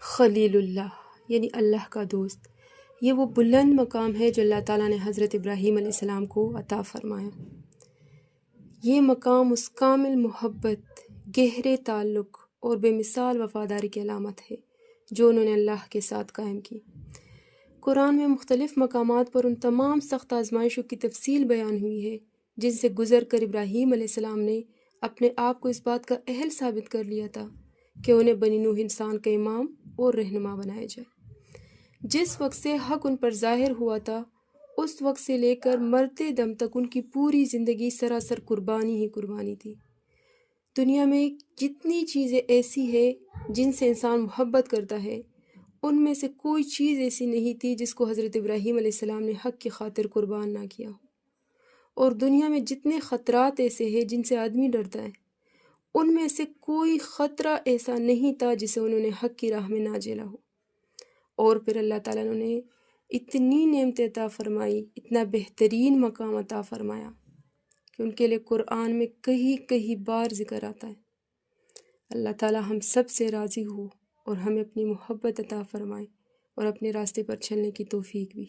خلیل اللہ یعنی اللہ کا دوست، یہ وہ بلند مقام ہے جو اللہ تعالیٰ نے حضرت ابراہیم علیہ السلام کو عطا فرمایا۔ یہ مقام اس کامل محبت، گہرے تعلق اور بے مثال وفاداری کی علامت ہے جو انہوں نے اللہ کے ساتھ قائم کی۔ قرآن میں مختلف مقامات پر ان تمام سخت آزمائشوں کی تفصیل بیان ہوئی ہے جن سے گزر کر ابراہیم علیہ السلام نے اپنے آپ کو اس بات کا اہل ثابت کر لیا تھا کہ انہیں بنی نوح انسان کا امام اور رہنما بنایا جائے۔ جس وقت سے حق ان پر ظاہر ہوا تھا اس وقت سے لے کر مرتے دم تک ان کی پوری زندگی سراسر قربانی ہی قربانی تھی۔ دنیا میں جتنی چیزیں ایسی ہیں جن سے انسان محبت کرتا ہے، ان میں سے کوئی چیز ایسی نہیں تھی جس کو حضرت ابراہیم علیہ السلام نے حق کی خاطر قربان نہ کیا ہو۔ اور دنیا میں جتنے خطرات ایسے ہیں جن سے آدمی ڈرتا ہے، ان میں سے کوئی خطرہ ایسا نہیں تھا جسے انہوں نے حق کی راہ میں نہ جھیلا ہو۔ اور پھر اللہ تعالیٰ نے اتنی نعمتیں عطا فرمائی، اتنا بہترین مقام عطا فرمایا کہ ان کے لیے قرآن میں کئی بار ذکر آتا ہے۔ اللہ تعالیٰ ہم سب سے راضی ہو اور ہمیں اپنی محبت عطا فرمائے اور اپنے راستے پر چلنے کی توفیق بھی۔